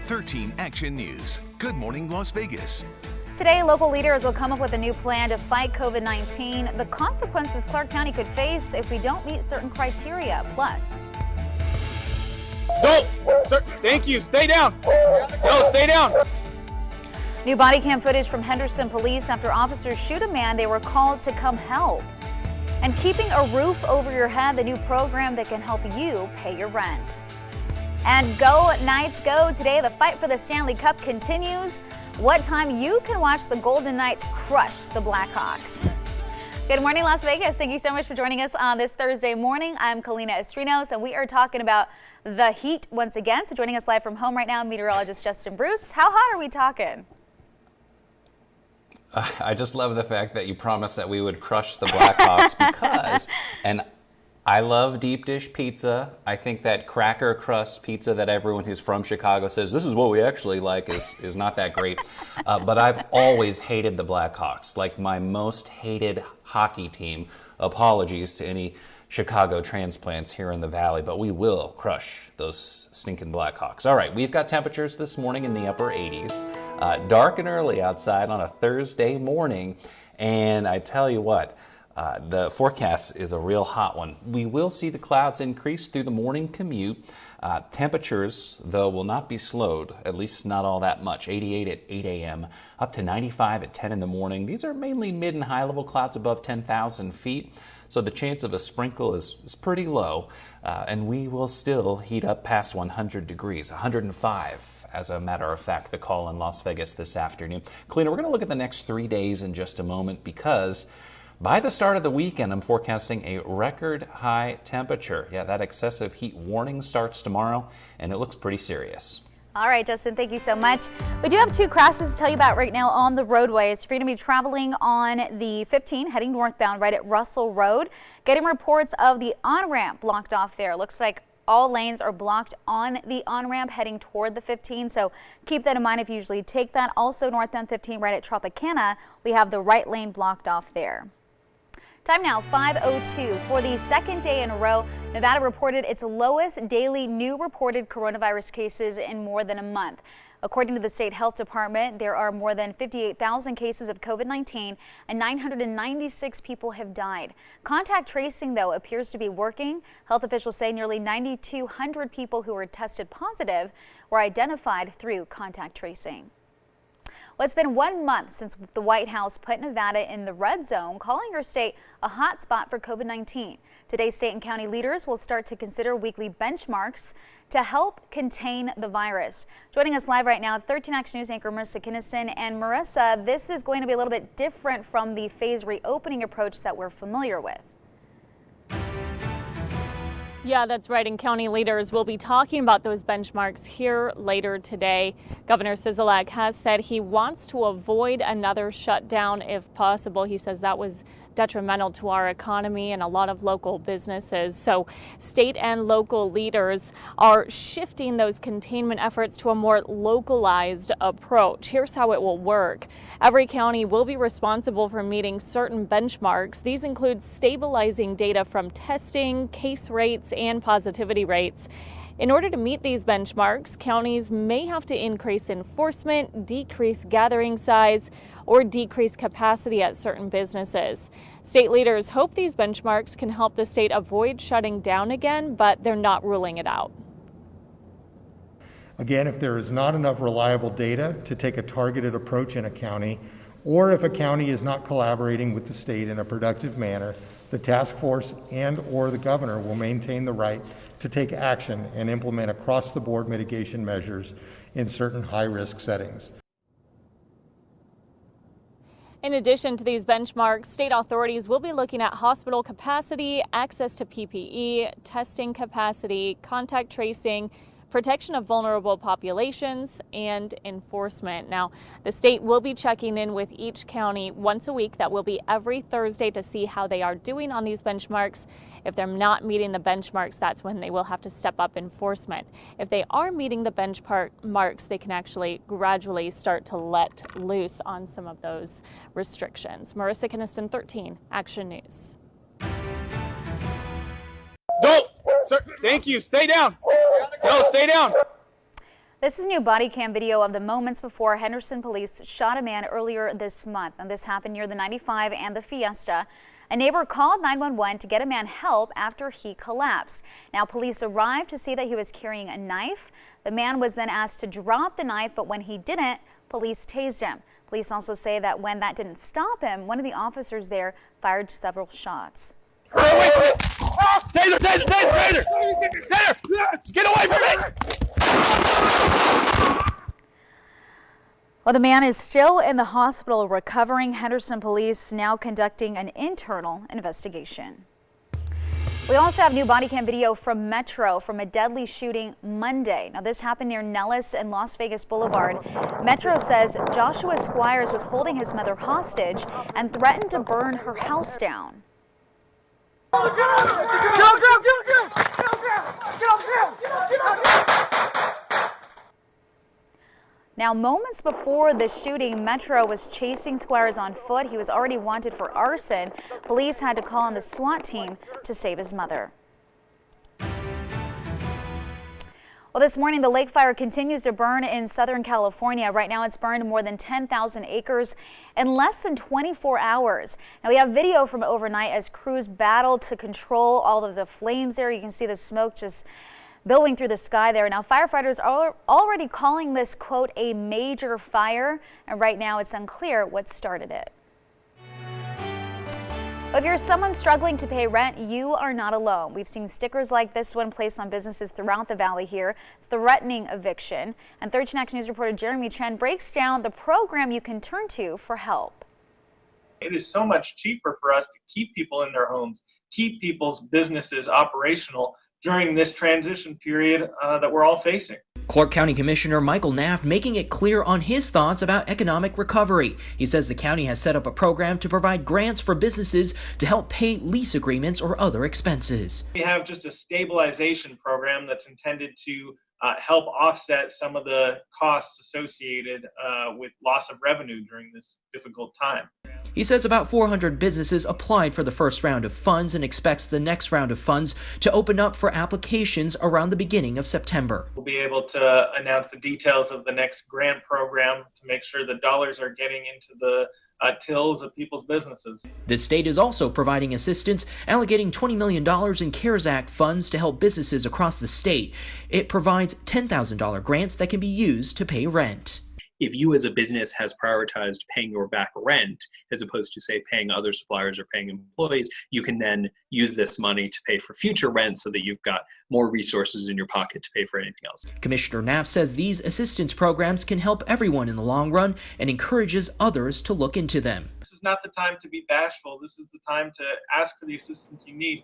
13 Action News. Good morning, Las Vegas. Today, local leaders will come up with a new plan to fight COVID-19, the consequences Clark County could face if we don't meet certain criteria. Plus, Don't! Sir, thank you. Stay down. No, stay down. new body cam footage from Henderson Police after officers shoot a man they were called to come help. And keeping a roof over your head, the new program that can help you pay your rent. And go Knights go! Today, the fight for the Stanley Cup continues. What time you can watch the Golden Knights crush the Blackhawks. Good morning, Las Vegas. Thank you so much for joining us on this Thursday morning. I'm Kalina Estrinos, and we are talking about the heat once again. So joining us live from home right now, meteorologist Justin Bruce. How hot are we talking? I just love the fact that you promised that we would crush the Blackhawks because, and I love deep dish pizza. I think that cracker crust pizza that everyone who's from Chicago says, this is what we actually like, is not that great. But I've always hated the Blackhawks, like my most hated hockey team. Apologies to any Chicago transplants here in the Valley, but we will crush those stinking Blackhawks. All right, we've got temperatures this morning in the upper 80s. Dark and early outside on a Thursday morning, and I tell you what, the forecast is a real hot one. We will see the clouds increase through the morning commute. Temperatures, though, will not be slowed, at least not all that much. 88 at 8 a.m., up to 95 at 10 in the morning. These are mainly mid and high level clouds above 10,000 feet, so the chance of a sprinkle is pretty low, and we will still heat up past 100 degrees, 105. As a matter of fact, the call in Las Vegas this afternoon. Kalina, we're going to look at the next 3 days in just a moment because by the start of the weekend, I'm forecasting a record high temperature. Yeah, that excessive heat warning starts tomorrow, and it looks pretty serious. All right, Justin, thank you so much. We do have two crashes to tell you about right now on the roadways. If you're going to be traveling on the 15 heading northbound right at Russell Road, getting reports of the on-ramp blocked off there. Looks like all lanes are blocked on the on-ramp heading toward the 15, so keep that in mind if you usually take that. Also, northbound 15 right at Tropicana, we have the right lane blocked off there. Time now, 5:02. For the second day in a row, Nevada reported its lowest daily new reported coronavirus cases in more than a month. According to the state health department, there are more than 58,000 cases of COVID-19 and 996 people have died. Contact tracing, though, appears to be working. Health officials say nearly 9,200 people who were tested positive were identified through contact tracing. Well, it's been 1 month since the White House put Nevada in the red zone, calling our state a hot spot for COVID-19. Today, state and county leaders will start to consider weekly benchmarks to help contain the virus. Joining us live right now, 13 Action News anchor Marissa Kinnison. And Marissa, this is going to be a little bit different from the phase reopening approach that we're familiar with. Yeah, that's right. And county leaders will be talking about those benchmarks here later today. Governor Sisolak has said he wants to avoid another shutdown if possible. He says that was detrimental to our economy and a lot of local businesses. So state and local leaders are shifting those containment efforts to a more localized approach. Here's how it will work. Every county will be responsible for meeting certain benchmarks. These include stabilizing data from testing, case rates, and positivity rates. In order to meet these benchmarks, counties may have to increase enforcement, decrease gathering size, or decrease capacity at certain businesses. State leaders hope these benchmarks can help the state avoid shutting down again, but they're not ruling it out. Again, if there is not enough reliable data to take a targeted approach in a county, or if a county is not collaborating with the state in a productive manner, the task force and/or the governor will maintain the right to take action and implement across-the-board mitigation measures in certain high-risk settings. In addition to these benchmarks, state authorities will be looking at hospital capacity, access to PPE, testing capacity, contact tracing, protection of vulnerable populations, and enforcement. Now, the state will be checking in with each county once a week. That will be every Thursday to see how they are doing on these benchmarks. If they're not meeting the benchmarks, that's when they will have to step up enforcement. If they are meeting the benchmarks, they can actually gradually start to let loose on some of those restrictions. Marissa Kinnison, 13 Action News. Don't! Sir, thank you. Stay down. No, stay down. This is new body cam video of the moments before Henderson police shot a man earlier this month. And this happened near the 95 and the Fiesta. A neighbor called 911 to get a man help after he collapsed. Now police arrived to see that he was carrying a knife. The man was then asked to drop the knife, but when he didn't, police tased him. Police also say that when that didn't stop him, one of the officers there fired several shots. Taser! Taser! Taser! Taser! Taser! Get away from me! Well, the man is still in the hospital recovering. Henderson police now conducting an internal investigation. We also have new body cam video from Metro from a deadly shooting Monday. Now, this happened near Nellis and Las Vegas Boulevard. Metro says Joshua Squires was holding his mother hostage and threatened to burn her house down. Now, moments before the shooting, Metro was chasing Squires on foot. He was already wanted for arson. Police had to call on the SWAT team to save his mother. Well, this morning, the lake fire continues to burn in Southern California. Right now, it's burned more than 10,000 acres in less than 24 hours. Now, we have video from overnight as crews battled to control all of the flames there. You can see the smoke just billowing through the sky there. Now, firefighters are already calling this, quote, a major fire, and right now it's unclear what started it. If you're someone struggling to pay rent, you are not alone. We've seen stickers like this one placed on businesses throughout the valley here, threatening eviction. And 13 Action News reporter Jeremy Chen breaks down the program you can turn to for help. It is so much cheaper for us to keep people in their homes, keep people's businesses operational during this transition period that we're all facing. Clark County Commissioner Michael Naft making it clear on his thoughts about economic recovery. He says the county has set up a program to provide grants for businesses to help pay lease agreements or other expenses. We have just a stabilization program that's intended to help offset some of the costs associated with loss of revenue during this difficult time. He says about 400 businesses applied for the first round of funds and expects the next round of funds to open up for applications around the beginning of September. We'll be able to announce the details of the next grant program to make sure the dollars are getting into the tills of people's businesses. The state is also providing assistance, allocating $20 million in CARES Act funds to help businesses across the state. It provides $10,000 grants that can be used to pay rent. If you as a business has prioritized paying your back rent, as opposed to, say, paying other suppliers or paying employees, you can then use this money to pay for future rent so that you've got more resources in your pocket to pay for anything else. Commissioner Naft says these assistance programs can help everyone in the long run and encourages others to look into them. This is not the time to be bashful. This is the time to ask for the assistance you need.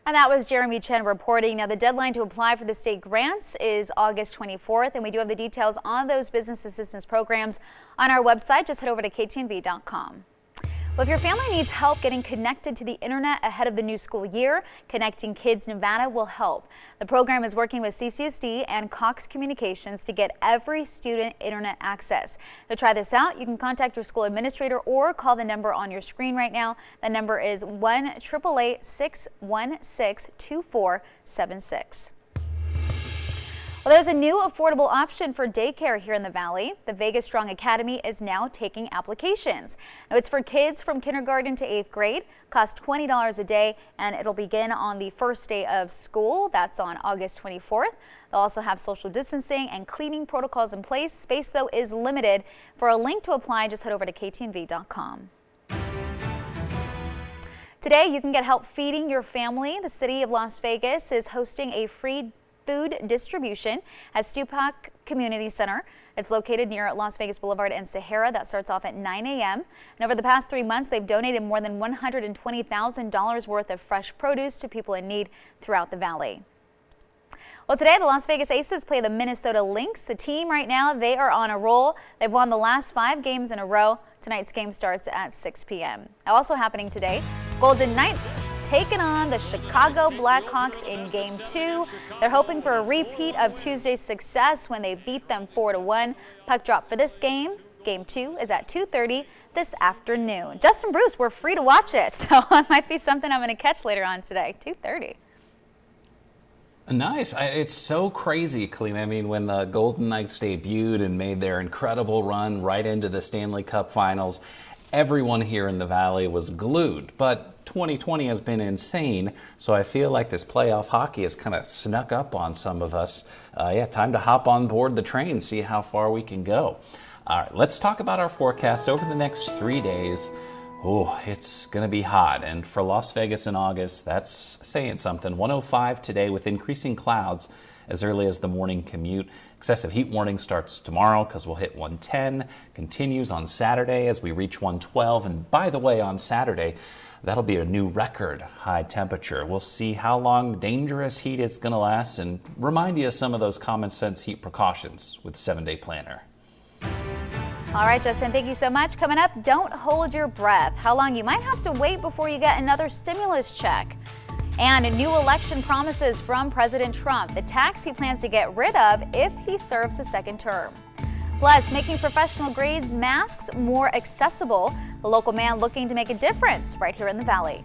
And that was Jeremy Chen reporting. Now, the deadline to apply for the state grants is August 24th, and we do have the details on those business assistance programs on our website. Just head over to ktnv.com. Well, if your family needs help getting connected to the internet ahead of the new school year, Connecting Kids Nevada will help. The program is working with CCSD and Cox Communications to get every student internet access. To try this out, you can contact your school administrator or call the number on your screen right now. The number is 1-888-616-2476. Well, there's a new affordable option for daycare here in the Valley. The Vegas Strong Academy is now taking applications. Now, it's for kids from kindergarten to 8th grade, costs $20 a day, and it'll begin on the first day of school. That's on August 24th. They'll also have social distancing and cleaning protocols in place. Space, though, is limited. For a link to apply, just head over to ktnv.com. Today, you can get help feeding your family. The city of Las Vegas is hosting a free food distribution at Stupak Community Center. It's located near Las Vegas Boulevard and Sahara. That starts off at 9 a.m. And over the past 3 months, they've donated more than $120,000 worth of fresh produce to people in need throughout the valley. Well, today the Las Vegas Aces play the Minnesota Lynx. The team right now, they are on a roll. They've won the last 5 games in a row. Tonight's game starts at 6 p.m. Also happening today, Golden Knights taking on the Chicago Blackhawks in Game 2. They're hoping for a repeat of Tuesday's success when they beat them 4-1. Puck drop for this game. Game 2 is at 2:30 this afternoon. Justin Bruce, we're free to watch it, so it might be something I'm going to catch later on today, 2:30. Nice. It's so crazy, Colleen. I mean, when the Golden Knights debuted and made their incredible run right into the Stanley Cup Finals, everyone here in the Valley was glued. But 2020 has been insane, so I feel like this playoff hockey has kind of snuck up on some of us. Time to hop on board the train, see how far we can go. All right, let's talk about our forecast over the next 3 days. Oh, it's going to be hot, and for Las Vegas in August, that's saying something. 105 today with increasing clouds as early as the morning commute. Excessive heat warning starts tomorrow because we'll hit 110, continues on Saturday as we reach 112, and by the way, on Saturday, that'll be a new record high temperature. We'll see how long dangerous heat it's going to last and remind you of some of those common sense heat precautions with 7-Day Planner. All right, Justin, thank you so much. Coming up, don't hold your breath. How long you might have to wait before you get another stimulus check. And new election promises from President Trump, the tax he plans to get rid of if he serves a second term. Plus, making professional-grade masks more accessible. The local man looking to make a difference right here in the Valley.